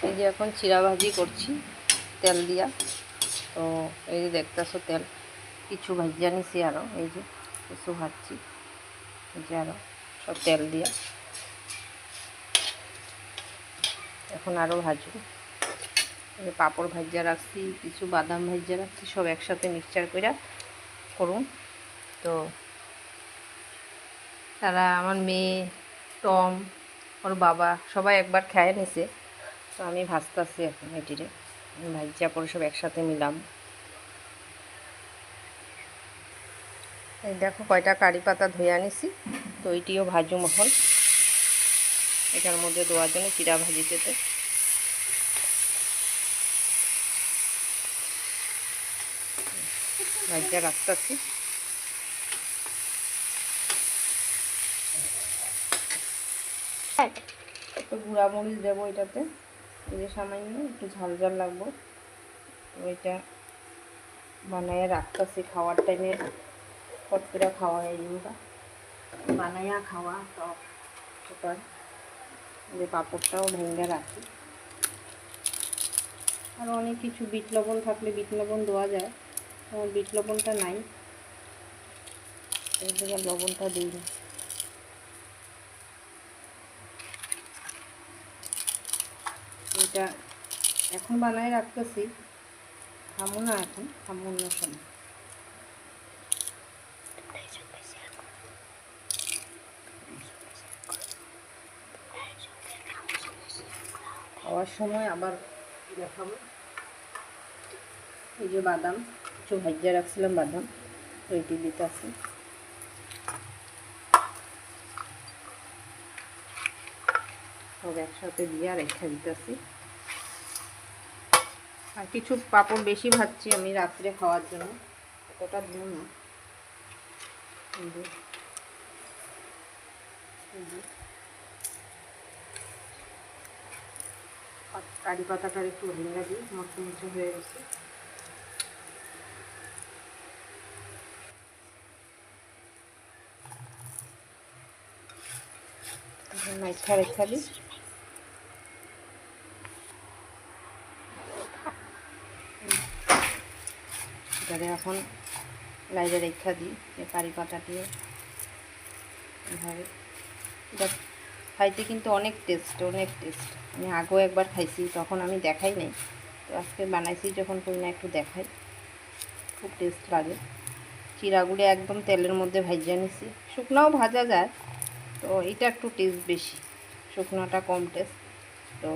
এই যে এখন চিরা ভাজি করছি তেল দিয়া। তো এই যে দেখতেছো তেল কিছু ভাজিয়া নিছি, আরও এই যে কিছু ভাজছি, এই যে আরও সব তেল দিয়া। এখন আরও ভাজবো। পাঁপড় ভাজিয়া রাখছি, কিছু বাদাম ভাজিয়া রাখছি, সব একসাথে মিক্সচার করে করুন। তো তারা আমার মেয়ে, টম, ওর বাবা সবাই একবার খেয়ে নিছে। তো আমি ভাজতেছি এখন এটিরে, ভাজিয়া পরে সব একসাথে মিলাম। এই দেখো কয়টা কারি পাতা ধুয়ে আনিছি, তো এইটিও ভাজুম এখন। এটার মধ্যে দেওয়ার জন্য চিরা ভাজিতে ভাজিয়া রাখতেছি। একটু গুঁড়া মরিচ দেবো এটাতে, এই যে সামান্য একটু ঝাল ঝাল লাগবো। ওইটা বানাইয়া রাখতেছি, খাওয়ার টাইমে ফট করে খাওয়া এইগুলো বানাইয়া খাওয়া। টক সুপার যে পাঁপড়টাও ভেঙে রাখি। আর অনেক কিছু বিট লবণ থাকলে বিট লবণ দেওয়া যায়, আমার বিট লবণটা নাই, এই জায়গায় লবণটা দিই না। এটা এখন বানাই রাখতেছি, খামো না এখন, খামো অন্য সময়। খাওয়ার সময় আবার দেখাবো। এই যে বাদাম কিছু ভাজিয়ে রাখছিলাম, বাদাম রেডি দিতে আছে। সব একসাথে দিয়ে রেখে দিতেছি। আর কিছু পাঁপড় বেশি ভাজছি আমি রাত্রে খাওয়ার জন্য, এতটা দিন না। কারি পাতাটার একটু ভেঙে দিই, মচমচে হয়ে গেছে। মাইখা রেখা দিই। এটারে এখন লাইরে রেখা দিই, যে কারি পাতা দিয়ে এভাবে। এটা খাইতে কিন্তু অনেক টেস্ট, অনেক টেস্ট। আমি আগেও একবার খাইছি, তখন আমি দেখাই নাই, তো আজকে বানাইছি যখন করি না একটু দেখাই। খুব টেস্ট লাগে। চিরাগুলো একদম তেলের মধ্যে ভাজিয়ে নিছি, শুকনাও ভাজা যায়, তো এটা একটু টেস্ট বেশি, শুকনোটা কম টেস্ট। তো